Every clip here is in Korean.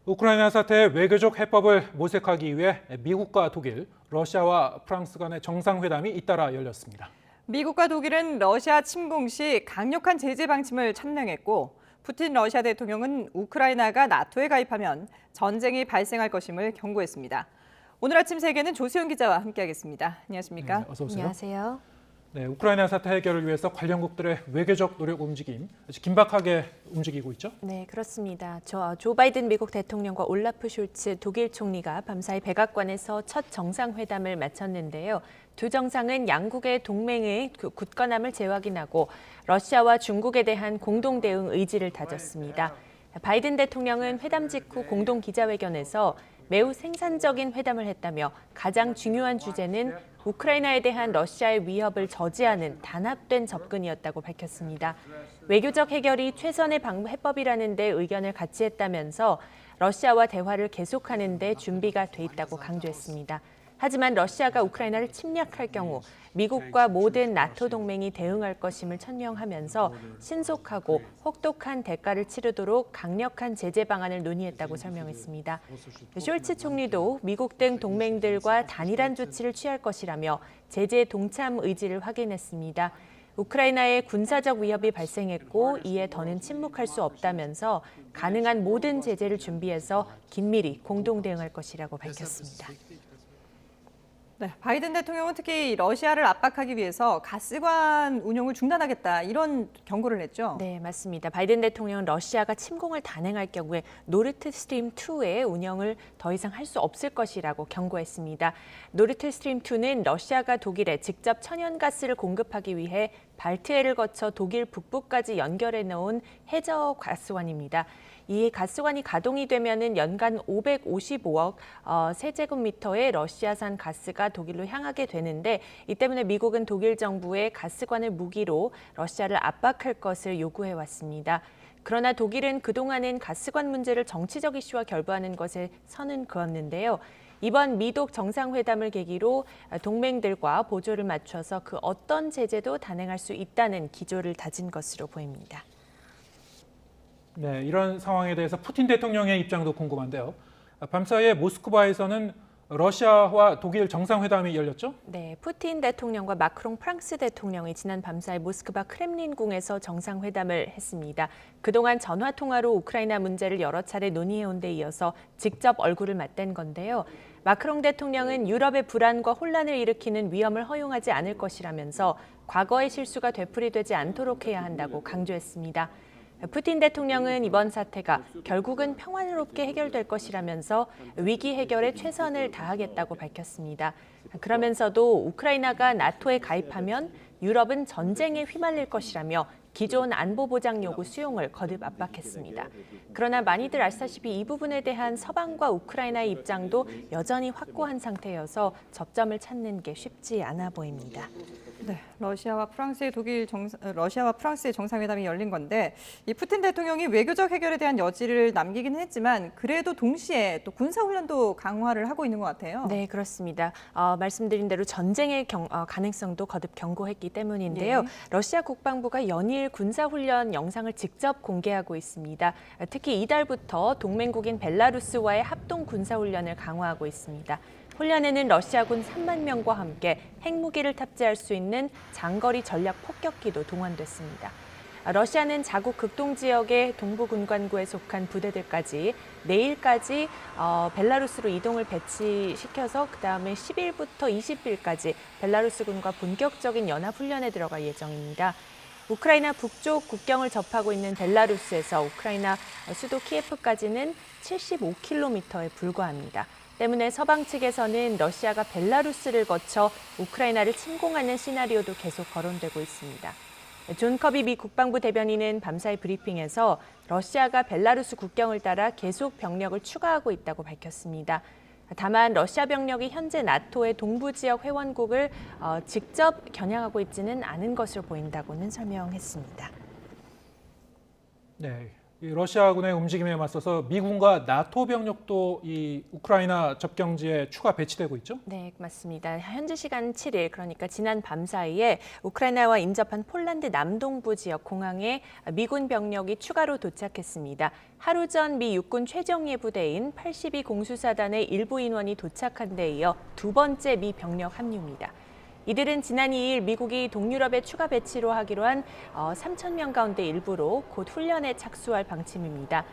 우크라이나 사태의 외교적 해법을 모색하기 위해 미국과 독일, 러시아와 프랑스 간의 정상회담이 잇따라 열렸습니다. 미국과 독일은 러시아 침공 시 강력한 제재 방침을 천명했고 푸틴 러시아 대통령은 우크라이나가 나토에 가입하면 전쟁이 발생할 것임을 경고했습니다. 오늘 아침 세계는 조수영 기자와 함께하겠습니다. 안녕하십니까? 네, 어서 오세요. 안녕하세요. 네, 우크라이나 사태 해결을 위해서 관련국들의 외교적 노력 움직임 아주 긴박하게 움직이고 있죠? 네, 그렇습니다. 조 바이든 미국 대통령과 올라프 숄츠 독일 총리가 밤사이 백악관에서 첫 정상회담을 마쳤는데요. 두 정상은 양국의 동맹의 굳건함을 재확인하고 러시아와 중국에 대한 공동 대응 의지를 다졌습니다. 바이든 대통령은 회담 직후 공동 기자회견에서 매우 생산적인 회담을 했다며 가장 중요한 주제는 우크라이나에 대한 러시아의 위협을 저지하는 단합된 접근이었다고 밝혔습니다. 외교적 해결이 최선의 해법이라는 데 의견을 같이 했다면서 러시아와 대화를 계속하는 데 준비가 돼 있다고 강조했습니다. 하지만 러시아가 우크라이나를 침략할 경우 미국과 모든 나토 동맹이 대응할 것임을 천명하면서 신속하고 혹독한 대가를 치르도록 강력한 제재 방안을 논의했다고 설명했습니다. 숄츠 총리도 미국 등 동맹들과 단일한 조치를 취할 것이라며 제재 동참 의지를 확인했습니다. 우크라이나에 군사적 위협이 발생했고 이에 더는 침묵할 수 없다면서 가능한 모든 제재를 준비해서 긴밀히 공동 대응할 것이라고 밝혔습니다. 네, 바이든 대통령은 특히 러시아를 압박하기 위해서 가스관 운영을 중단하겠다 이런 경고를 했죠. 네, 맞습니다. 바이든 대통령은 러시아가 침공을 단행할 경우에 노르트 스트림 2의 운영을 더 이상 할 수 없을 것이라고 경고했습니다. 노르트 스트림 2는 러시아가 독일에 직접 천연가스를 공급하기 위해 발트해를 거쳐 독일 북부까지 연결해 놓은 해저 가스관입니다. 이 가스관이 가동이 되면은 연간 555억 세제곱미터의 러시아산 가스가 독일로 향하게 되는데 이 때문에 미국은 독일 정부에 가스관을 무기로 러시아를 압박할 것을 요구해 왔습니다. 그러나 독일은 그동안은 가스관 문제를 정치적 이슈와 결부하는 것에 선은 그었는데요. 이번 미독 정상회담을 계기로 동맹들과 보조를 맞춰서 그 어떤 제재도 단행할 수 있다는 기조를 다진 것으로 보입니다. 네, 이런 상황에 대해서 푸틴 대통령의 입장도 궁금한데요. 밤사이에 모스크바에서는 러시아와 독일 정상회담이 열렸죠? 네, 푸틴 대통령과 마크롱 프랑스 대통령이 지난 밤사이 모스크바 크렘린궁에서 정상회담을 했습니다. 그동안 전화통화로 우크라이나 문제를 여러 차례 논의해온 데 이어서 직접 얼굴을 맞댄 건데요. 마크롱 대통령은 유럽의 불안과 혼란을 일으키는 위험을 허용하지 않을 것이라면서 과거의 실수가 되풀이되지 않도록 해야 한다고 강조했습니다. 푸틴 대통령은 이번 사태가 결국은 평화롭게 해결될 것이라면서 위기 해결에 최선을 다하겠다고 밝혔습니다. 그러면서도 우크라이나가 나토에 가입하면 유럽은 전쟁에 휘말릴 것이라며 기존 안보 보장 요구 수용을 거듭 압박했습니다. 그러나 많이들 아시다시피 이 부분에 대한 서방과 우크라이나의 입장도 여전히 확고한 상태여서 접점을 찾는 게 쉽지 않아 보입니다. 네, 러시아와 프랑스의 정상회담이 열린 건데 이 푸틴 대통령이 외교적 해결에 대한 여지를 남기기는 했지만 그래도 동시에 또 군사훈련도 강화를 하고 있는 것 같아요. 네, 그렇습니다. 말씀드린 대로 전쟁의 가능성도 거듭 경고했기 때문인데요. 예. 러시아 국방부가 연일 군사훈련 영상을 직접 공개하고 있습니다. 특히 이달부터 동맹국인 벨라루스와의 합동 군사훈련을 강화하고 있습니다. 훈련에는 러시아군 3만 명과 함께 핵무기를 탑재할 수 있는 장거리 전략 폭격기도 동원됐습니다. 러시아는 자국 극동 지역의 동부 군관구에 속한 부대들까지 내일까지 벨라루스로 이동을 배치시켜서 그다음에 10일부터 20일까지 벨라루스군과 본격적인 연합훈련에 들어갈 예정입니다. 우크라이나 북쪽 국경을 접하고 있는 벨라루스에서 우크라이나 수도 키예프까지는 75km에 불과합니다. 때문에 서방 측에서는 러시아가 벨라루스를 거쳐 우크라이나를 침공하는 시나리오도 계속 거론되고 있습니다. 존 커비 미 국방부 대변인은 밤사이 브리핑에서 러시아가 벨라루스 국경을 따라 계속 병력을 추가하고 있다고 밝혔습니다. 다만 러시아 병력이 현재 나토의 동부 지역 회원국을 직접 겨냥하고 있지는 않은 것으로 보인다고는 설명했습니다. 네, 이 러시아군의 움직임에 맞서서 미군과 나토 병력도 이 우크라이나 접경지에 추가 배치되고 있죠? 네, 맞습니다. 현지 시간 7일, 그러니까 지난 밤 사이에 우크라이나와 인접한 폴란드 남동부 지역 공항에 미군 병력이 추가로 도착했습니다. 하루 전 미 육군 최정예 부대인 82 공수사단의 일부 인원이 도착한 데 이어 두 번째 미 병력 합류입니다. 이들은 지난 2일 미국이 동유럽에 추가 배치로 하기로 한 3,000명 가운데 일부로 곧 훈련에 착수할 방침입니다.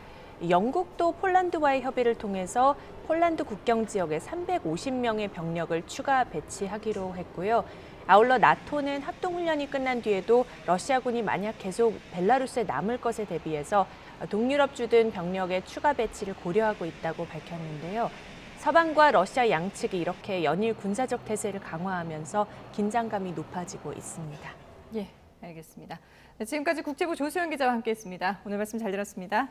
영국도 폴란드와의 협의를 통해서 폴란드 국경 지역에 350명의 병력을 추가 배치하기로 했고요. 아울러 나토는 합동훈련이 끝난 뒤에도 러시아군이 만약 계속 벨라루스에 남을 것에 대비해서 동유럽 주둔 병력의 추가 배치를 고려하고 있다고 밝혔는데요. 서방과 러시아 양측이 이렇게 연일 군사적 태세를 강화하면서 긴장감이 높아지고 있습니다. 예, 알겠습니다. 네, 지금까지 국제부 조수영 기자와 함께했습니다. 오늘 말씀 잘 들었습니다.